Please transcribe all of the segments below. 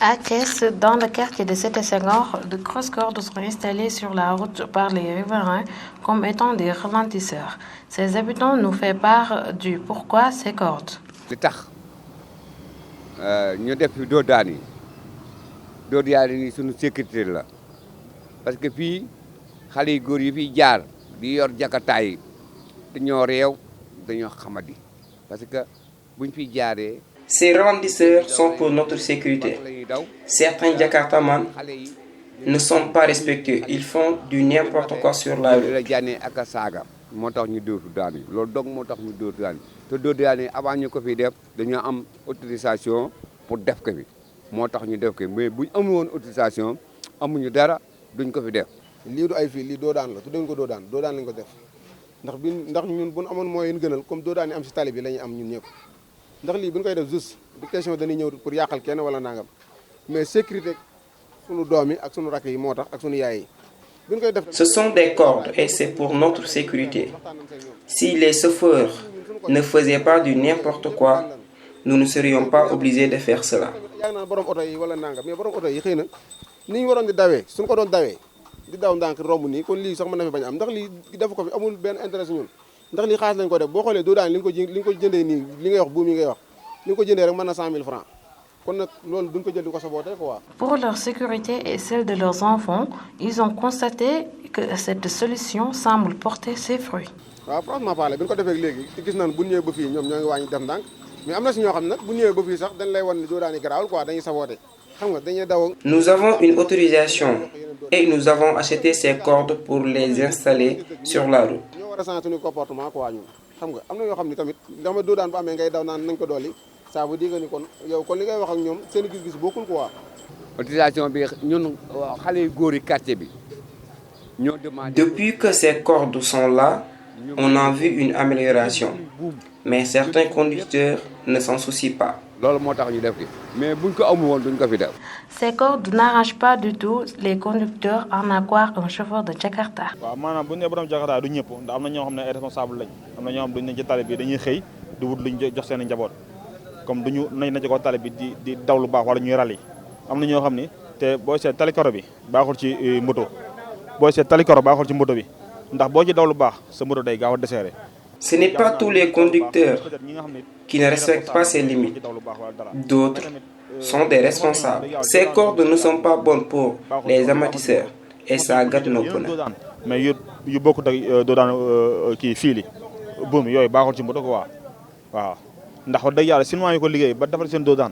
À Thiès, dans le quartier de Cité Senghor, de grosses cordes sont installées sur la route par les riverains comme étant des ralentisseurs. Ces habitants nous font part du pourquoi ces cordes. li tax ñu def fi doodaan yi suñu sécurité la parce que fii xale yu góor yi fiy jaar di yor jakataay yi dañoo réew dañoo xamadi parce que buñ fiy jaaree. Ces ralentisseurs sont pour notre sécurité. Certains Jakartaman ne sont pas respectueux. Ils font du n'importe quoi sur la route. moo tax ñu dóor daan yi loolu dong moo tax ñu dóor daan yi te dóor daan yi avant ñu ko fiy def dañoo am autorisation pour def ko fi moo tax ñu def ko mais buñ amul woon autorisation amuñu dara duñ ko fi def. lii du ay fii lii doo daan la tuddañ ko doo daan lañ ko def ndax ñun bu ñu amoon moyen gënal comme doo daan yi am si tali bi la ñuy am ñun ñëpp ndax lii bu ñu koy def juste du question dañuy ñëw pour yàqal kenn wala nangam mais sécurité sunu doom yi ak sunu rakk yi moo tax ak sunu yaay yi. Ce sont des cordes et c'est pour notre sécurité. Si les chauffeurs ne faisaient pas du n'importe quoi, nous ne serions pas obligés de faire cela. borom oto yi wala nangam mais borom oto yi xëy na ni ñu waroon di dawee suñu ko doon dawee di daw ndànk romb nii kon lii sax mën na fi bañ am ndax lii def ko fi amul benn intérêt si ñun ndax lii xaalis lañ ko def boo xoolee doo daan li nga ko jëndee nii li ngay wax buum yi ngay wax li nga ko jëndee rek mën na 100 000 francs. Pour leur sécurité et celle de leurs enfants, ils ont constaté que cette solution semble porter ses fruits. Franchement parlé, bi ñu ko defee léegi te gis nañ bu ñëwee ba fii ñoom ñoo ngi wàññi def ndànk mais am na si ñoo xam ne nag bu ñëwee ba fii sax dañ lay wan ni doo daani garaawul quoi dañuy saboote xam nga dañuy daw. Nous avons une autorisation et nous avons acheté ces cordes pour les installer sur la route. ñoo war a changer suñu comportement quoi ñun xam nga am na yoo xam ne tamit nga xam doo daan bu amee ngay daw naan nañ ko dolli. Ça veut dire que ni kon yow kon li ngay wax ak ñoom seen gis-gis bokkul quoi. autorisation bi ñun xale yu góor yi quartier bi ñoo demandé. Depuis que ces cordes sont là, on a vu une amélioration. Mais certains conducteurs ne s'en soucient pas. loolu moo tax ñu def ki mais buñ ko amul woon duñ ko fi def. Ces cordes n'arrangent pas du tout les conducteurs en à croire un chauffeur de Jakarta. waaw maanaam bu ñu nee borom Jakarta du ñëpp ndax am na ñoo xam ne ay responsable lañ am na ñoo xam duñ ne ci tali bi dañuy xëy di wut luñ jox seen njaboot. comme duñu nañ na ci ko tali bi di daw lu baax wala ñuy rali am na ñoo xam ni te booy seet talikoro bi baaxul ci moto booy seet talikoro baaxul ci moto bi ndax boo ci daw lu baax sa moto day gaaw a desserré. Ce n'est pas tous les conducteurs qui ne respectent pas ces limites. D'autres sont des responsables. Ces cordes ne sont pas bonnes pour les amateurs et ça gâte nos pneus. mais yu bokkut ak doo daan kii fiili buum yooyu baaxul ci moto quoi waaw. ndax wax dëgg yàlla sinuwaa yi ko liggéey ba defar seen doodaan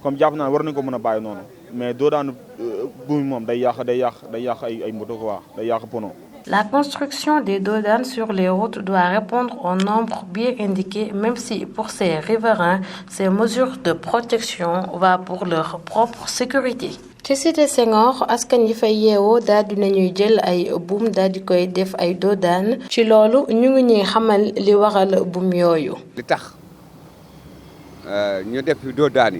comme jàpp naa war nañu ko mën a bàyyi noonu mais doodaan buum moom day yàq ay moto quoi day yàq pono. La construction des dodanes sur les routes doit répondre au nombre bien indiqué, même si pour ces riverains, ces mesures de protection vont pour leur propre sécurité. ci Cité Senghor askan yi fay yeewoo daal di nañuy jël ay buum daal di koy def ay dodaan ci loolu ñu ngi ñuy xamal li waral buum yooyu. li tax ñu def fi doodaan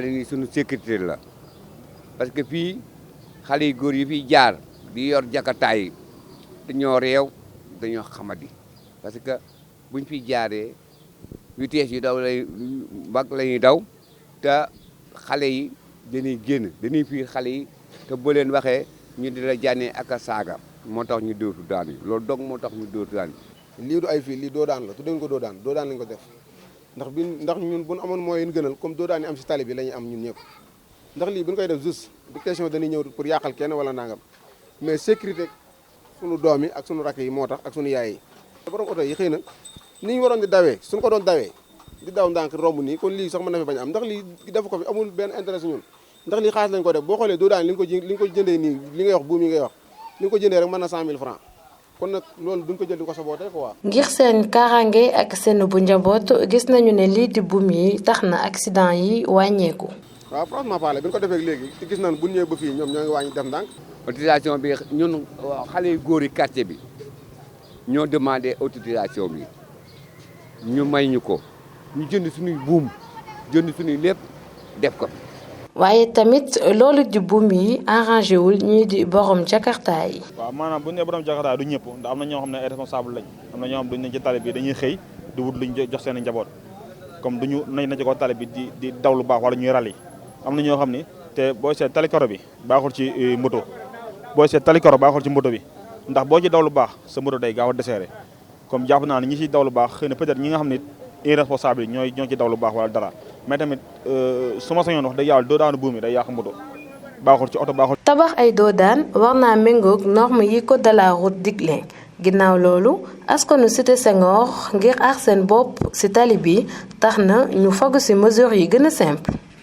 yi suñu sécurité la parce que fii xale yu góor yi fiy jaar di yor jakataay yi dañoo réew dañoo xamadi parce que buñ fiy jaaree vitesse yu daw lay mbag la ñuy daw te xale yi dañuy génn dañuy fii xale yi te boo leen waxee ñu di la jànnee ak a saaga moo tax ñu dóor daan yi loolu dong moo tax ñu dóor daan yi. lii du ay fii lii doo daan la tuddañ ko doo daan lañ ko def. ndax ñun bu ñu amoon moyen gënal comme doo daan yi am si tali bi la ñuy am ñun ñëpp ndax lii bu ñu koy def juste du question dañuy ñëw pour yàqal kenn wala nangam mais sécurité sunu doom yi ak sunu rakk yi moo tax ak sunu yaay yi. borom oto yi xëy na ni ñu waroon di dawee suñu ko doon dawee di daw ndànk romb nii kon lii sax mën na fi bañ am ndax lii def ko fi amul benn intérêt si ñun ndax lii xaalis lañ ko def boo xoolee doo daan li nga ko jëndee nii li ngay wax buum yi ngay wax li nga ko jëndee rek mën na 100 000 francs. kon nag loolu duñ ko jël di ko sabootee quoi. ngir seen kaaraange ak seen bu njaboot gis nañu ne lii di buum yi tax na accident yi wàññeeku. waaw franchement parlé bi ñu ko defee léegi te gis nañ bu ñëwee ba fii ñoom ñoo ngi wàññi def ndànk. autorisation bi ñun xale yu góor yi quartier bi ñoo demandé autorisation bi ñu may ñu ko ñu jënd suñuy buum jënd suñuy lépp def ko. waaye tamit loolu di buum yi arrangé wul ñii di borom Jakarta yi. waaw maanaam bu ñu nee borom Jakarta du ñëpp ndax am na ñoo xam ne ay responsable lañ am na ñoo xam duñ ne ci tali bi dañuy xëy di wut luñ jox seen njaboot comme duñu nañ na ci ko tali bi di daw lu baax wala ñuy rali am na ñoo xam ni te booy seet tali karo bi baaxul ci moto booy seet tali karo baaxul ci moto bi ndax boo ci daw lu baax sa moto day gaaw a deseere comme jàpp naa ne ñi ciy daw lu baax xëy na peut-être ñi nga xam ne irresponsable yi ñoo ci daw lu baax wala dara mais tamit su ma sañoon wax dëgg yàlla doo daanu buum yi day yàq moto baaxul ci oto baaxul. tabax ay doodaan war naa méngoog norme yi code de la route digle ginnaaw loolu askanu Cité Senghor ngir aar seen bopp ci tali bi tax na ñu foog ci mesures yi gën a simple.